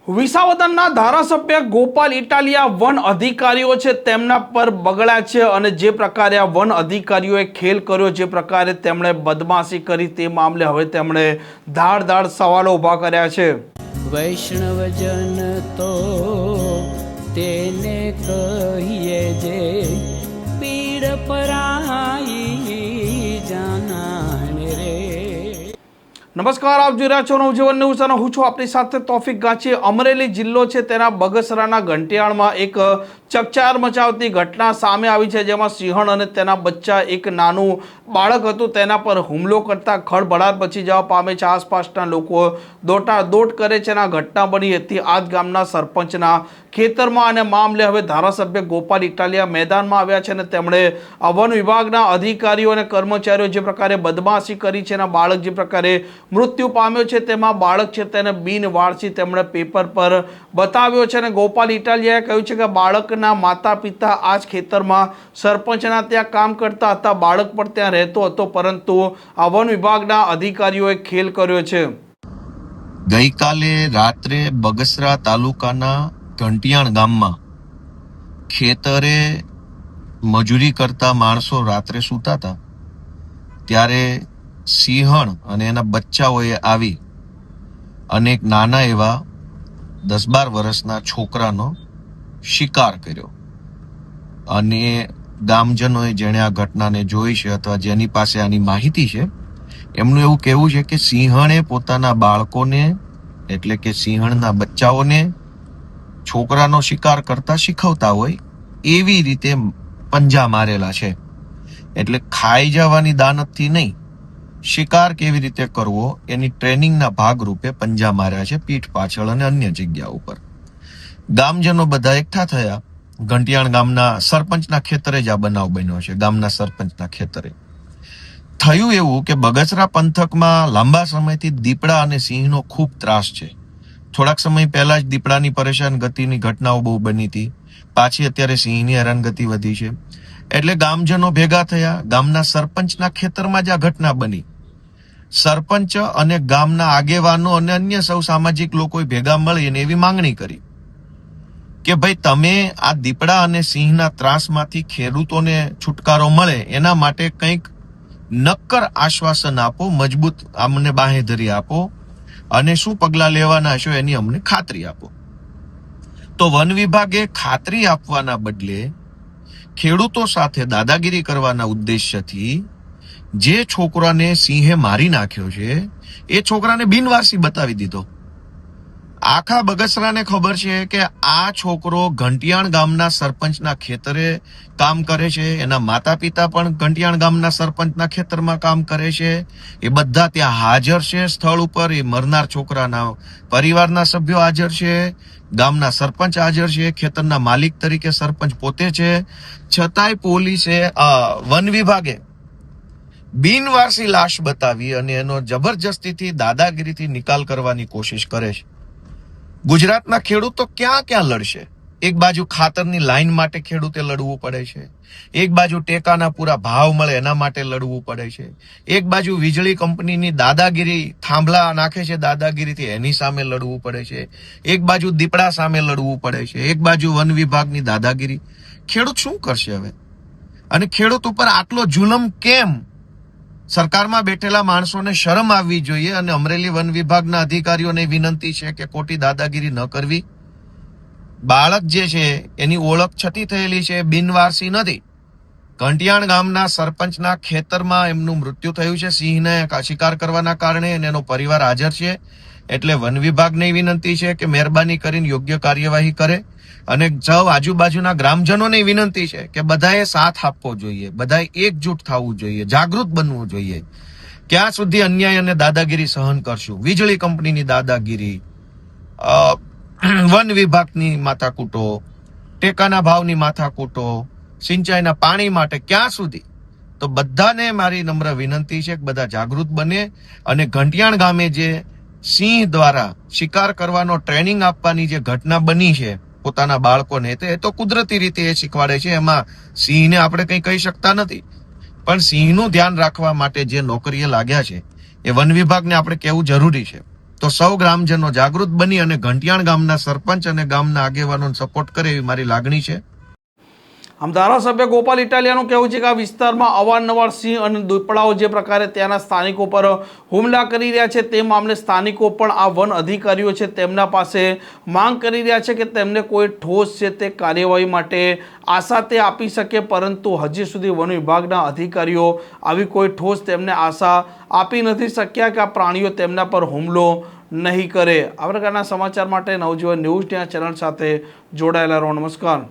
વિસાવદરના ધારાસભ્ય ગોપાલ ઇટાલિયા વન અધિકારીઓ છે તેમના પર બગડ્યા છે અને જે પ્રકારે આ વન અધિકારીઓએ ખેલ કર્યો, જે પ્રકારે તેમણે બદમાશી કરી, તે મામલે હવે તેમણે ધારદાર સવાલો ઊભા કર્યા છે. વૈષ્ણવજન તો તેને કહીએ જે પીડ પરાઈ જાનાને રે. નમસ્કાર, આપ જોઈ રહ્યા છો નવજીવન ન્યૂઝ અને હું છું આપની સાથે તોફિક ગાંચી. અમરેલી જિલ્લો છે તેના બગસરાના ઘંટિયાળમાં એક ચકચાર મચાવતી ઘટના સામે આવી છે, જેમાં સિંહણ અને તેના બચ્ચા, એક નાનું બાળક હતું, તેના પર હુમલો કરતા ખળભળાટ મચી જવા પામે છે. આસપાસના લોકો દોટ કરે છે. આ ઘટના બની હતી આજ ગામના સરપંચના ખેતરમાં અને મામલે હવે ધારાસભ્ય ગોપાલ ઇટાલિયા મેદાનમાં આવ્યા છે અને તેમણે વન વિભાગના અધિકારીઓ અને કર્મચારીઓ જે પ્રકારે બદમાશી કરી છે, એના બાળક જે પ્રકારે મૃત્યુ પામ્યો છે, તેમાં બાળક છે તેને બિનવારસી તેમણે પેપર પર બતાવ્યો છે અને ગોપાલ ઇટાલિયાએ કહ્યું છે કે બાળકના માતા પિતા આ જ ખેતરમાં સરપંચના ત્યાં કામ કરતા હતા, બાળક પણ ત્યાં રહેતો હતો, પરંતુ આ વન વિભાગના અધિકારીઓએ ખેલ કર્યો છે. ગઈકાલે રાત્રે બગસરા તાલુકાના ઘંટિયાણ ગામમાં ખેતરે મજૂરી કરતા માણસો રાત્રે સૂતા હતા ત્યારે સિંહણ અને એના બચ્ચાઓએ આવી અને એક નાના એવા 10-12 વર્ષના છોકરાનો શિકાર કર્યો. અને ગામજનોએ જેણે આ ઘટનાને જોઈ છે અથવા જેની પાસે આની માહિતી છે, એમનું એવું કહેવું છે કે સિંહણે પોતાના બાળકોને એટલે કે સિંહણના બચ્ચાઓને છોકરાનો શિકાર કરતા શીખવતા હોય એવી રીતે પંજા મારેલા છે. એટલે ખાઈ જવાની દાનતથી નહીં, શિકાર કેવી રીતે કરવો એની ટ્રેનિંગના ભાગરૂપે પંજા માર્યા છે પીઠ પાછળ અને અન્ય જગ્યા ઉપર. ગામજનો બધા એકઠા થયા. ઘંટિયાણ ગામના સરપંચના ખેતરે જ આ બનાવ બન્યો છે. ગામના સરપંચના ખેતરે થયું એવું કે બગસરા પંથકમાં લાંબા સમયથી દીપડા અને સિંહનો ખૂબ ત્રાસ છે. થોડાક સમય પહેલા જ દીપડાની પરેશાન ગતિની ઘટનાઓ બહુ બની હતી, પાછી અત્યારે સિંહની હેરાનગતિ વધી છે. એટલે ગામજનો ભેગા થયા. ગામના સરપંચના ખેતરમાં જ આ ઘટના બની. સરપંચ અને ગામના આગેવાનો અને અન્ય સૌ સામાજિક લોકોએ ભેગા મળીને એવી માંગણી કરી કે ભાઈ તમે આ દીપડા અને સિંહના ત્રાસમાંથી ખેડૂતોને છુટકારો મળે એના માટે કંઈક નક્કર આશ્વાસન આપો, મજબૂત અમને બાંહેધરી આપો અને શું પગલાં લેવાના છો એની અમને ખાતરી આપો. તો વન વિભાગે ખાતરી આપવાના બદલે ખેડૂતો સાથે દાદાગીરી કરવાના ઉદ્દેશ્યથી જે છોકરાને સિંહે મારી નાખ્યો છે એ છોકરાને બિનવારસી બતાવી દીધો. આખા બગસરાને ખબર છે કે આ છોકરો ઘંટિયાણ ગામના સરપંચના ખેતરે કામ કરે છે, એના માતા પિતા પણ ઘંટિયાણ ગામના સરપંચના ખેતરમાં કામ કરે છે, એ બધા ત્યાં હાજર છે સ્થળ ઉપર. એ મરનાર છોકરાના પરિવારના સભ્યો હાજર છે, ગામના સરપંચ હાજર છે, ખેતરના માલિક તરીકે સરપંચ પોતે છે. છતાંય પોલીસે વન વિભાગે બિનવારસી લાશ બતાવી અને એનો જબરજસ્તીથી દાદાગીરીથી નિકાલ કરવાની કોશિશ કરે છે. ગુજરાતના ખેડૂતો ક્યાં ક્યાં લડશે? એક બાજુ ખાતરની લાઈન માટે ખેડૂતે લડવું પડે છે, એક બાજુ ટેકાના પૂરા ભાવ મળે એના માટે લડવું પડે છે, એક બાજુ વીજળી કંપનીની દાદાગીરી થાંભલા નાખે છે દાદાગીરીથી એની સામે લડવું પડે છે, એક બાજુ દીપડા સામે લડવું પડે છે, એક બાજુ વન વિભાગની દાદાગીરી. ખેડૂત શું કરશે હવે? અને ખેડૂત ઉપર આટલો જુલમ કેમ? સરકારમાં બેઠેલા માણસોને શરમ આવવી જોઈએ અને અમરેલી વન વિભાગના અધિકારીઓને વિનંતી છે કે ખોટી દાદાગીરી ન કરવી. બાળક જે છે એની ઓળખ છતી થયેલી છે, બિનવારસી નથી. ઘંટિયાણ ગામના સરપંચના ખેતરમાં એમનું મૃત્યુ થયું છે સિંહને શિકાર કરવાના કારણે, અને એનો પરિવાર હાજર છે. એટલે વન વિભાગને વિનંતી છે કે મહેરબાની કરીને યોગ્ય કાર્યવાહી કરે. અને સૌ આજુબાજુના ગ્રામજનોને વિનંતી છે કે બધાએ સાથ આપવો જોઈએ, બધાએ એકજૂટ થવું જોઈએ, જાગૃત બનવું જોઈએ. ક્યાં સુધી અન્યાય અને દાદાગીરી સહન કરશું? વીજળી કંપનીની દાદાગીરી, વન વિભાગની માથાકૂટો, ટેકાના ભાવની માથાકૂટો, સિંચાઈના પાણી માટે ક્યાં સુધી? તો બધાને મારી નમ્ર વિનંતી છે કે બધા જાગૃત બને અને ઘંટિયાણ ગામે જે સિંહ દ્વારા શિકાર કરવાનો ટ્રેનિંગ આપવાની જે ઘટના બની છે પોતાના બાળકોને, એ તો કુદરતી રીતે એ શીખવાડે છે, એમાં સિંહને આપણે કંઈ કહી શકતા નથી. પણ સિંહનું ધ્યાન રાખવા માટે જે નોકરીએ લાગ્યા છે એ વન વિભાગને આપણે કહેવું જરૂરી છે. તો સૌ ગ્રામજનો જાગૃત બની અને ઘંટિયાણ ગામના સરપંચ અને ગામના આગેવાનોને સપોર્ટ કરે એવી મારી લાગણી છે. આમ ધારાસભ્ય ગોપાલ ઇટાલિયાનું કહેવું છે કે આ વિસ્તારમાં અવારનવાર સિંહ અને દીપડાઓ જે પ્રકારે ત્યાંના સ્થાનિકો પર હુમલા કરી રહ્યા છે તે મામલે સ્થાનિકો પણ આ વન અધિકારીઓ છે તેમના પાસે માંગ કરી રહ્યા છે કે તેમને કોઈ ઠોસ છે તે કાર્યવાહી માટે આશા તે આપી શકે, પરંતુ હજી સુધી વન વિભાગના અધિકારીઓ આવી કોઈ ઠોસ તેમને આશા આપી નથી શક્યા કે આ પ્રાણીઓ તેમના પર હુમલો નહીં કરે. આ પ્રકારના સમાચાર માટે નવજીવન ન્યૂઝ ચેનલ સાથે જોડાયેલા રહો. નમસ્કાર.